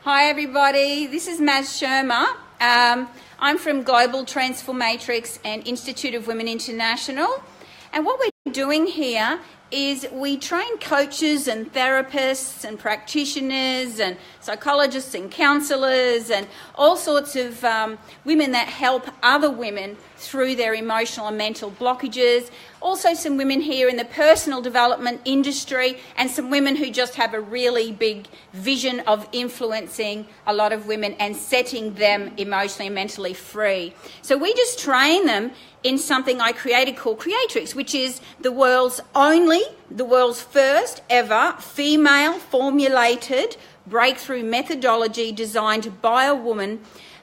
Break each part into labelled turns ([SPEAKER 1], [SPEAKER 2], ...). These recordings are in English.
[SPEAKER 1] Hi everybody, this is Maz Sherma. I'm from Global Transformatrix and Institute of Women International. And what we're doing here is we train coaches and therapists and practitioners and psychologists and counsellors and all sorts of women that help other women through their emotional and mental blockages. Also some women here in the personal development industry and some women who just have a really big vision of influencing a lot of women and setting them emotionally and mentally free. So we just train them in something I created called Creatrix, which is the world's first ever female formulated breakthrough methodology designed by a woman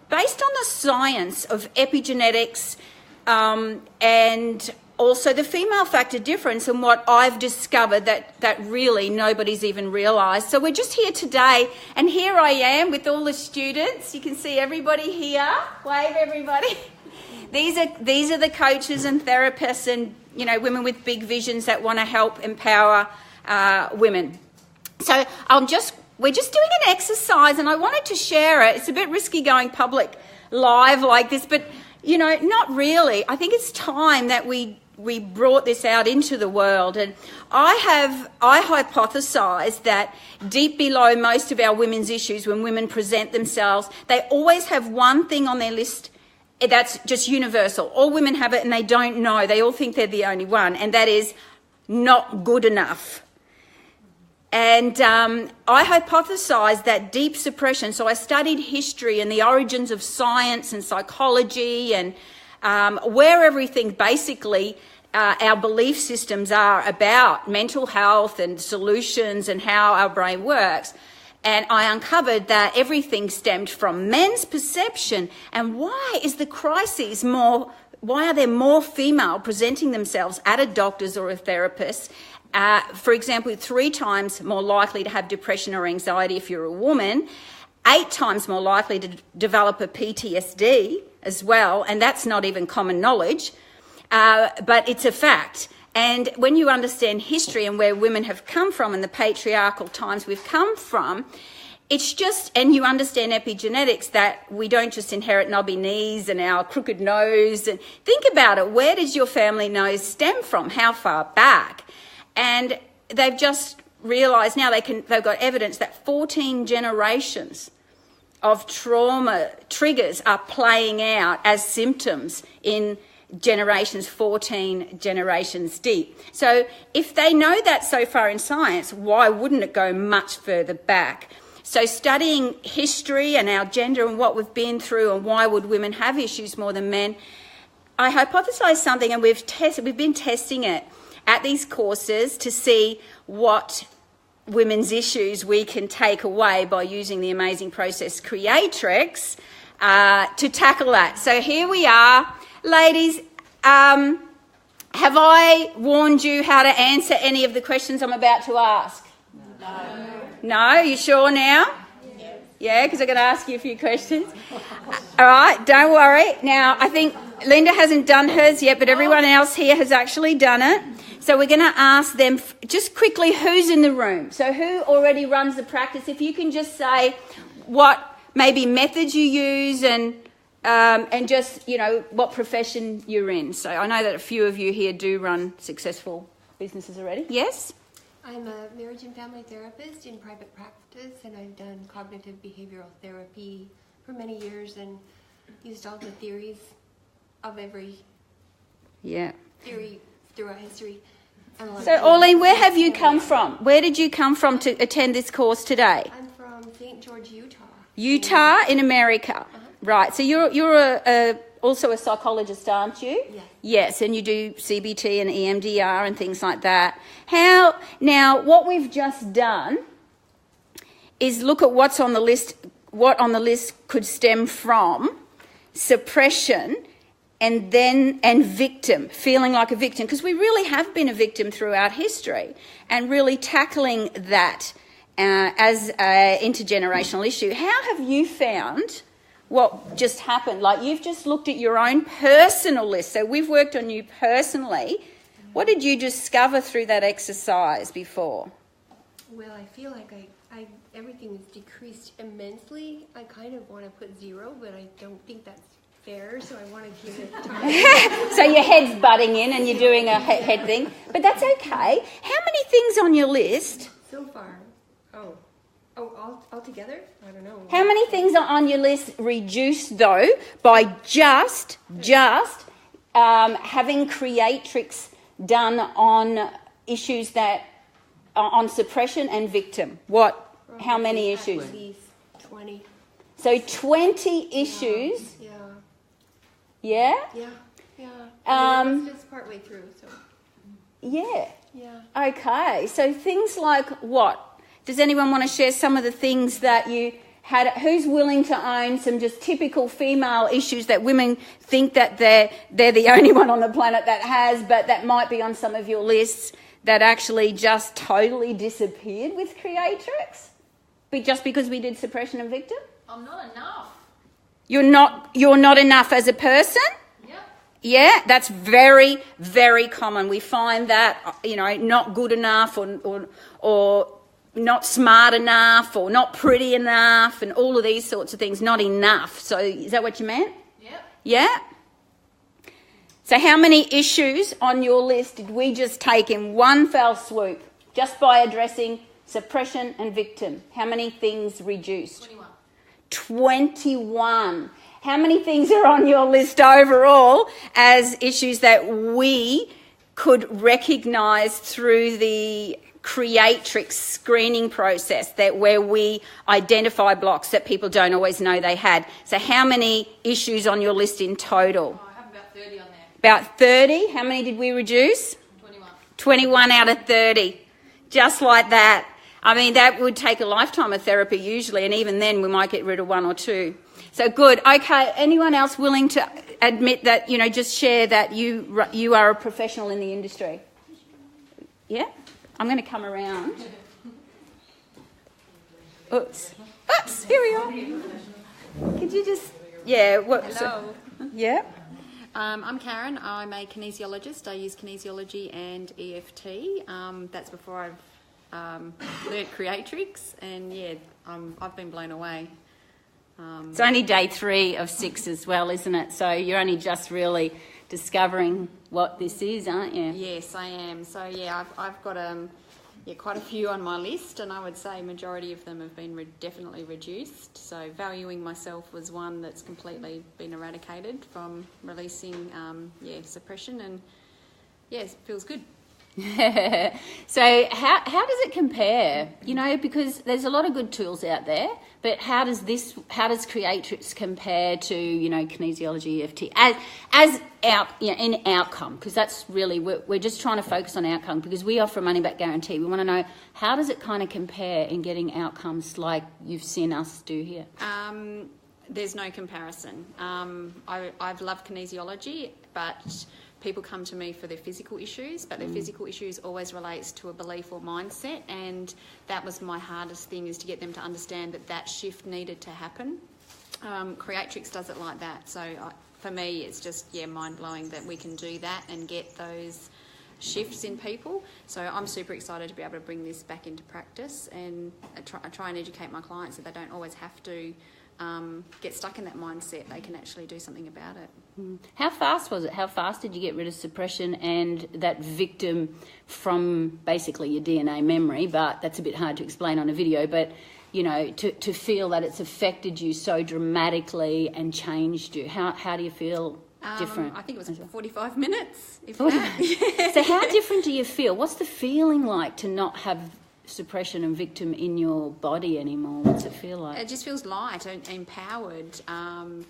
[SPEAKER 1] based on the science of epigenetics and also the female factor difference and what I've discovered that really nobody's even realised. So we're just here today, and here I am with all the students. You can see everybody here. Wave, everybody. These are the coaches and therapists and, you know, women with big visions that want to help empower women. So we're just doing an exercise, and I wanted to share it. It's a bit risky going public live like this, but, you know, not really. I think it's time that we brought this out into the world. And I hypothesise that deep below most of our women's issues, when women present themselves, they always have one thing on their list that's just universal. All women have it and they don't know. They all think they're the only one, and that is not good enough. And I hypothesised that deep suppression, so I studied history and the origins of science and psychology and where everything basically, our belief systems are about mental health and solutions and how our brain works. And I uncovered that everything stemmed from men's perception. And why is the crises why are there more female presenting themselves at a doctor's or a therapist? For example, 3 times more likely to have depression or anxiety if you're a woman, 8 times more likely to develop a PTSD as well, and that's not even common knowledge, but it's a fact. And when you understand history and where women have come from and the patriarchal times we've come from, it's just, and you understand epigenetics, that we don't just inherit knobby knees and our crooked nose. And think about it, where does your family nose stem from? How far back? And they've just realised now they've got evidence that 14 generations of trauma triggers are playing out as symptoms in generations 14 generations deep. So if they know that so far in science, why wouldn't it go much further back? So studying history and our gender and what we've been through and why would women have issues more than men, I hypothesised something, and we've been testing it at these courses to see what women's issues we can take away by using the amazing process Creatrix to tackle that. So here we are. Ladies, have I warned you how to answer any of the questions I'm about to ask? No. No? You sure now? Yes. Yeah, because I'm going to ask you a few questions. All right, don't worry. Now, I think Linda hasn't done hers yet, but everyone else here has actually done it. So we're going to ask them just quickly who's in the room. So who already runs the practice? If you can just say what maybe methods you use and just, you know, what profession you're in. So I know that a few of you here do run successful businesses already. Yes?
[SPEAKER 2] I'm a marriage and family therapist in private practice, and I've done cognitive behavioral therapy for many years and used all the theories of every theory throughout history.
[SPEAKER 1] So, Orleen, where have you come from? Where did you come from to attend this course today?
[SPEAKER 2] I'm from St. George, Utah.
[SPEAKER 1] Utah in America. Right, so you're also a psychologist, aren't you?
[SPEAKER 2] Yes.
[SPEAKER 1] Yes, and you do CBT and EMDR and things like that. Now, what we've just done is look at what's on the list, what on the list could stem from suppression and victim, feeling like a victim, because we really have been a victim throughout history, and really tackling that as an intergenerational issue. How have you found what just happened? Like, you've just looked at your own personal list. So we've worked on you personally. What did you discover through that exercise before?
[SPEAKER 2] Well, I feel like everything everything's decreased immensely. I kind of want to put 0, but I don't think that's fair, so I want to give it time.
[SPEAKER 1] So your head's butting in and you're doing a head thing, but that's okay. How many things on your list?
[SPEAKER 2] So far. All together? I don't know.
[SPEAKER 1] How many things are on your list reduced, though, by just having creatrix done on issues that are on suppression and victim? What? How many issues?
[SPEAKER 2] At least 20.
[SPEAKER 1] So 20 issues.
[SPEAKER 2] Yeah.
[SPEAKER 1] Yeah?
[SPEAKER 2] Yeah. I mean, it's just partway through, so.
[SPEAKER 1] Yeah.
[SPEAKER 2] Yeah.
[SPEAKER 1] Okay. So things like what? Does anyone want to share some of the things that you had? Who's willing to own some just typical female issues that women think that they're the only one on the planet that has, but that might be on some of your lists that actually just totally disappeared with creatrix? But just because we did suppression and victim?
[SPEAKER 3] I'm not enough.
[SPEAKER 1] You're not enough as a person?
[SPEAKER 3] Yep.
[SPEAKER 1] Yeah, that's very, very common. We find that, not good enough or not smart enough or not pretty enough and all of these sorts of things, not enough. So is that what you meant?
[SPEAKER 3] Yep.
[SPEAKER 1] Yeah? So how many issues on your list did we just take in one fell swoop just by addressing suppression and victim? How many things reduced?
[SPEAKER 3] 21.
[SPEAKER 1] 21. How many things are on your list overall as issues that we could recognise through the creatrix screening process, that where we identify blocks that people don't always know they had? So how many issues on your list in total?
[SPEAKER 3] I have about 30 on there.
[SPEAKER 1] About 30. How many did we reduce?
[SPEAKER 3] 21.
[SPEAKER 1] 21 out of 30. Just like that. I mean, that would take a lifetime of therapy usually, and even then we might get rid of 1 or 2. So good. Okay, anyone else willing to admit that, just share that you are a professional in the industry? Yeah? I'm going to come around. Oops, here we are. Could you just... Yeah.
[SPEAKER 4] Hello.
[SPEAKER 1] Yeah.
[SPEAKER 4] I'm Karen. I'm a kinesiologist. I use kinesiology and EFT. That's before I've learnt creatrix, and I've been blown away.
[SPEAKER 1] It's only day 3 of 6 as well, isn't it? So you're only just really discovering what this is, aren't you?
[SPEAKER 4] Yes, I am. So I've got quite a few on my list, and I would say majority of them have been definitely reduced. So valuing myself was one that's completely been eradicated from releasing suppression, and it feels good.
[SPEAKER 1] So how does it compare? Because there's a lot of good tools out there, but how does creatrix compare to kinesiology, EFT as in outcome? Because that's really we're just trying to focus on outcome, because we offer a money back guarantee. We want to know, how does it kind of compare in getting outcomes like you've seen us do here?
[SPEAKER 4] There's no comparison. I've loved kinesiology, but people come to me for their physical issues, but their physical issues always relates to a belief or mindset, and that was my hardest thing, is to get them to understand that shift needed to happen. Creatrix does it like that. So for me, it's just mind-blowing that we can do that and get those shifts in people. So I'm super excited to be able to bring this back into practice, and I try and educate my clients that they don't always have to get stuck in that mindset. They can actually do something about it.
[SPEAKER 1] How fast was it? How fast did you get rid of suppression and that victim from basically your DNA memory? But that's a bit hard to explain on a video. But, to feel that it's affected you so dramatically and changed you. How do you feel different?
[SPEAKER 4] I think it was 45 minutes, if that.
[SPEAKER 1] So how different do you feel? What's the feeling like to not have suppression and victim in your body anymore? What's it feel like?
[SPEAKER 4] It just feels light and empowered,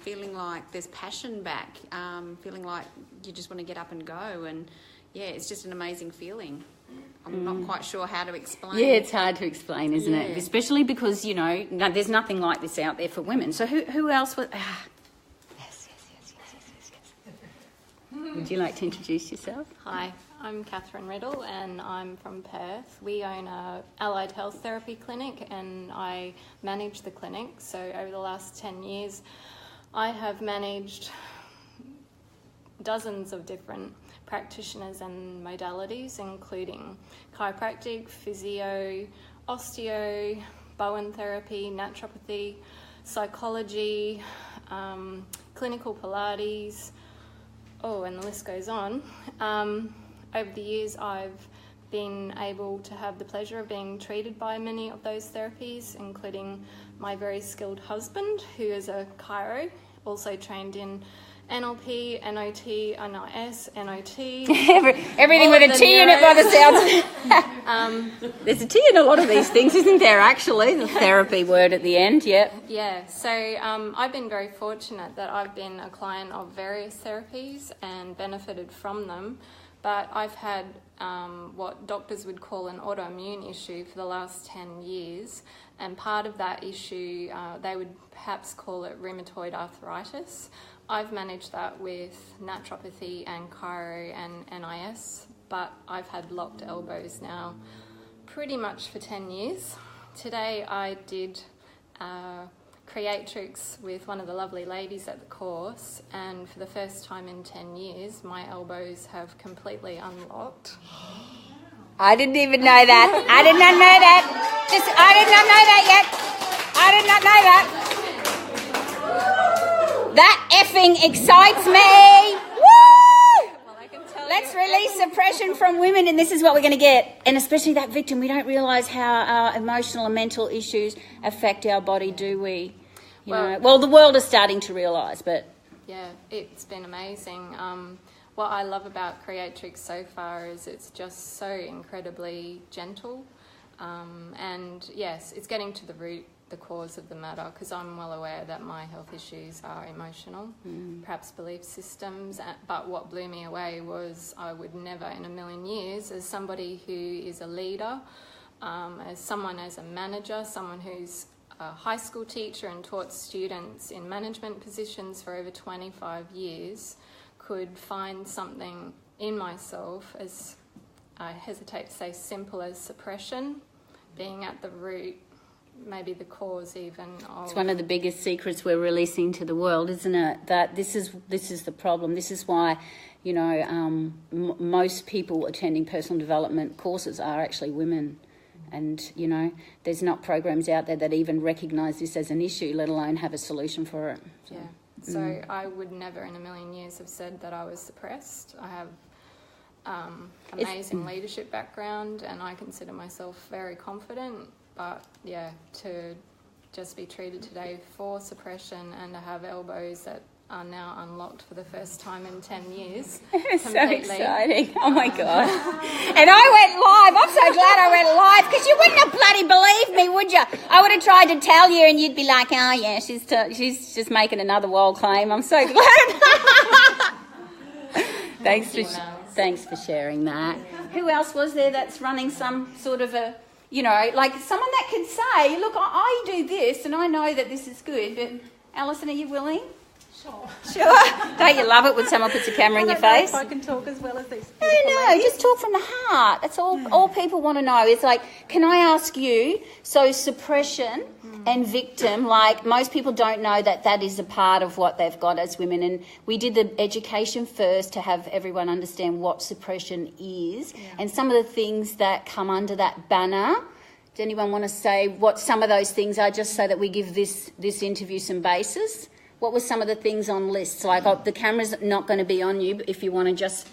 [SPEAKER 4] feeling like there's passion back, feeling like you just want to get up and go, and it's just an amazing feeling. I'm not quite sure how to explain.
[SPEAKER 1] Yeah, it's hard to explain, isn't it? Especially because, there's nothing like this out there for women. So who else was... Yes. Would you like to introduce yourself?
[SPEAKER 5] Hi, I'm Katherine Riddle, and I'm from Perth. We own a allied health therapy clinic, and I manage the clinic. So over the last 10 years, I have managed dozens of different practitioners and modalities, including chiropractic, physio, osteo, Bowen therapy, naturopathy, psychology, clinical Pilates, and the list goes on. Over the years, I've been able to have the pleasure of being treated by many of those therapies, including my very skilled husband, who is a chiro, also trained in NLP, NOT, NIS, NOT.
[SPEAKER 1] Everything with a T in it by the sounds. There's a T in a lot of these things, isn't there, actually? The therapy word at the end, yep.
[SPEAKER 5] Yeah, so I've been very fortunate that I've been a client of various therapies and benefited from them, but I've had what doctors would call an autoimmune issue for the last 10 years, and part of that issue, they would perhaps call it rheumatoid arthritis. I've managed that with naturopathy and chiro and NIS, but I've had locked elbows now pretty much for 10 years. Today I did creatrix with one of the lovely ladies at the course, and for the first time in 10 years my elbows have completely unlocked.
[SPEAKER 1] I didn't even know that. I did not know that. I did not know that yet. I did not know that. That effing excites me. Woo!
[SPEAKER 5] Well, I can tell
[SPEAKER 1] Let's release suppression from women, and this is what we're going to get. And especially that victim. We don't realise how our emotional and mental issues affect our body, do we? You know? Well, the world is starting to realise, but...
[SPEAKER 5] Yeah, it's been amazing. What I love about creatrix so far is it's just so incredibly gentle. And yes, it's getting to the cause of the matter, because I'm well aware that my health issues are emotional, perhaps belief systems, but what blew me away was I would never in a million years, as somebody who is a leader, as a manager, someone who's a high school teacher and taught students in management positions for over 25 years, could find something in myself, as I hesitate to say simple as suppression, being at the root, maybe the cause even of...
[SPEAKER 1] It's one of the biggest secrets we're releasing to the world, isn't it? That this is the problem. This is why, most people attending personal development courses are actually women. And, there's not programs out there that even recognise this as an issue, let alone have a solution for it. So,
[SPEAKER 5] yeah. So I would never in a million years have said that I was suppressed. I have amazing leadership background, and I consider myself very confident. But yeah, to just be treated today for suppression and to have elbows that are now unlocked for the first time in 10 years.
[SPEAKER 1] It's so exciting. Oh my God. And I went live. I'm so glad I went live, because you wouldn't have bloody believed me, would you? I would have tried to tell you and you'd be like, oh yeah, she's just making another wild claim. I'm so glad. Thanks for sharing that. Who else was there that's running some sort of a, like someone that could say, look, I do this and I know that this is good, but Allison, are you willing? Sure. Don't you love it when someone puts a camera in your face?
[SPEAKER 6] I can talk as well as these.
[SPEAKER 1] No, just talk from the heart. That's all people want to know. It's like, can I ask you, so suppression and victim, like most people don't know that is a part of what they've got as women, and we did the education first to have everyone understand what suppression is and some of the things that come under that banner. Does anyone want to say what some of those things are, just so that we give this interview some basis? What were some of the things on lists? Like, the camera's not going to be on you, but if you want to just...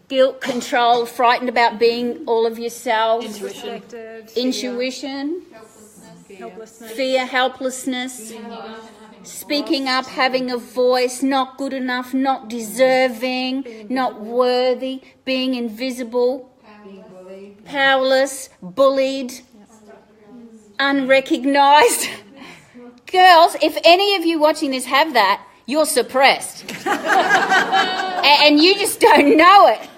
[SPEAKER 1] Guilt, control, frightened about being all of yourself. Intuition.
[SPEAKER 6] Helplessness.
[SPEAKER 1] Fear, helplessness. Speaking up, having a voice, not good enough, not deserving, not worthy, being invisible, powerless, bullied, unrecognised. Girls, if any of you watching this have that, you're suppressed. And you just don't know it,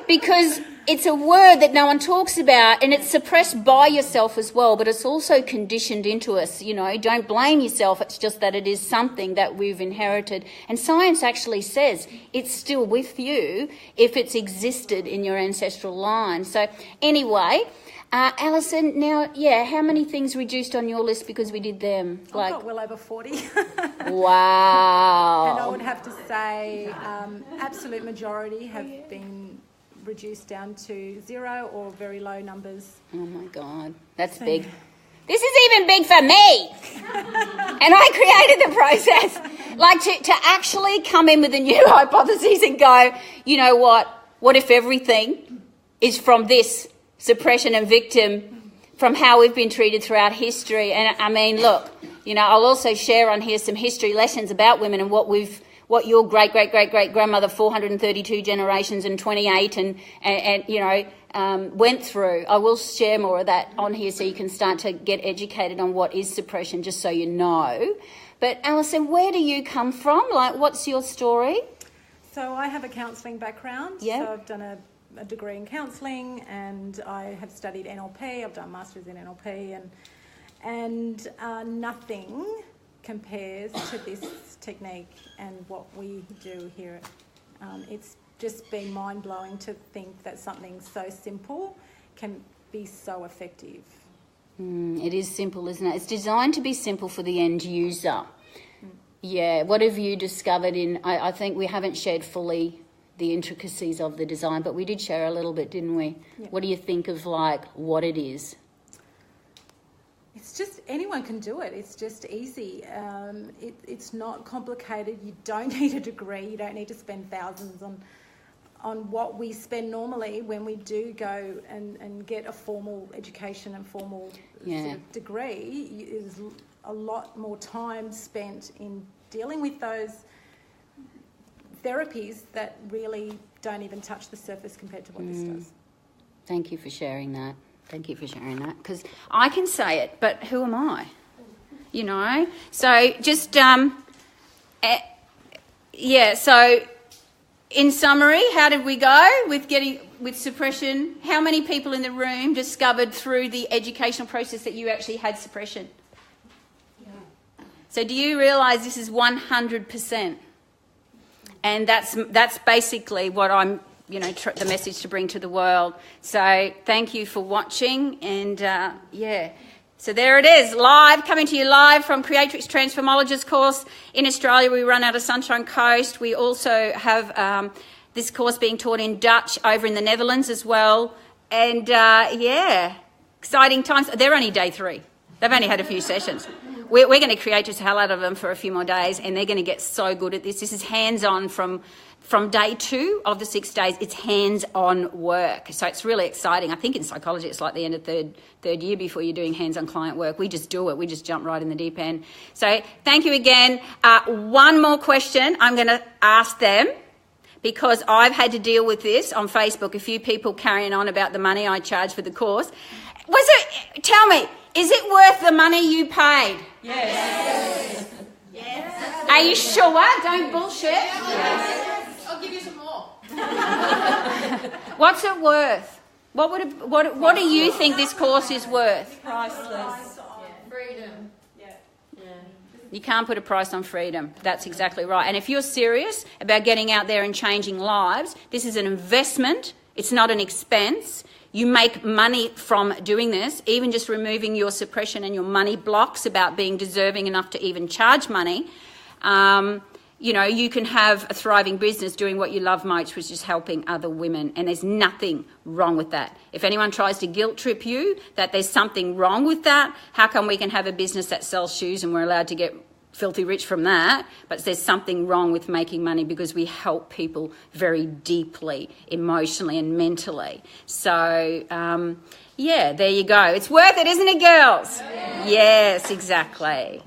[SPEAKER 1] because it's a word that no one talks about, and it's suppressed by yourself as well, but it's also conditioned into us. Don't blame yourself. It's just that it is something that we've inherited. And science actually says it's still with you if it's existed in your ancestral line. So anyway... Allison, now, how many things reduced on your list because we did them?
[SPEAKER 6] I've got well over 40.
[SPEAKER 1] Wow.
[SPEAKER 6] And I would have to say absolute majority have been reduced down to 0 or very low numbers.
[SPEAKER 1] Oh my God, that's big. This is even big for me. And I created the process. Like to actually come in with a new hypothesis and go, you know what if everything is from this suppression and victim, from how we've been treated throughout history. And I mean, look, I'll also share on here some history lessons about women and what your great-great-great-great-grandmother 432 generations and 28 and went through. I will share more of that on here so you can start to get educated on what is suppression, just so you know. But Allison, where do you come from? Like, what's your story?
[SPEAKER 6] So I have a counselling background.
[SPEAKER 1] Yeah.
[SPEAKER 6] So I've done a degree in counselling, and I have studied NLP. I've done masters in NLP, and nothing compares to this technique and what we do here. It's just been mind-blowing to think that something so simple can be so effective.
[SPEAKER 1] It is simple, isn't it? It's designed to be simple for the end user. Yeah. What have you discovered I think we haven't shared fully the intricacies of the design, but we did share a little bit, didn't we?
[SPEAKER 6] Yeah.
[SPEAKER 1] What do you think of what it is?
[SPEAKER 6] It's just, anyone can do it. It's just easy. It's not complicated. You don't need a degree. You don't need to spend thousands on what we spend normally when we do go and get a formal education and formal sort of degree. Is a lot more time spent in dealing with those therapies that really don't even touch the surface compared to what this does.
[SPEAKER 1] Thank you for sharing that. Because I can say it, but who am I? So just, so in summary, how did we go with suppression? How many people in the room discovered through the educational process that you actually had suppression? Yeah. So do you realise this is 100%? And that's basically what I'm the message to bring to the world. So thank you for watching, and so there it is, coming to you live from Creatrix Transformologist course in Australia. We run out of Sunshine Coast. We also have this course being taught in Dutch over in the Netherlands as well, and exciting times. They're only day 3. They've only had a few sessions. We're going to create just the hell out of them for a few more days, and they're going to get so good at this. This is hands-on from day 2 of the 6 days. It's hands-on work. So it's really exciting. I think in psychology it's like the end of third year before you're doing hands-on client work. We just do it. We just jump right in the deep end. So thank you again. One more question I'm going to ask them, because I've had to deal with this on Facebook, a few people carrying on about the money I charge for the course. Tell me, is it worth the money you paid?
[SPEAKER 3] Yes.
[SPEAKER 1] Are you sure? Don't bullshit.
[SPEAKER 3] Yes. I'll give you some more.
[SPEAKER 1] What's it worth? What do you think this course is worth?
[SPEAKER 3] Priceless. Freedom.
[SPEAKER 1] You can't put a price on freedom. That's exactly right. And if you're serious about getting out there and changing lives, this is an investment. It's not an expense. You make money from doing this, even just removing your suppression and your money blocks about being deserving enough to even charge money. You can have a thriving business doing what you love most, which is helping other women. And there's nothing wrong with that. If anyone tries to guilt trip you that there's something wrong with that, how come we can have a business that sells shoes and we're allowed to get filthy rich from that? But there's something wrong with making money because we help people very deeply, emotionally and mentally. So, there you go. It's worth it, isn't it, girls? Yes, exactly.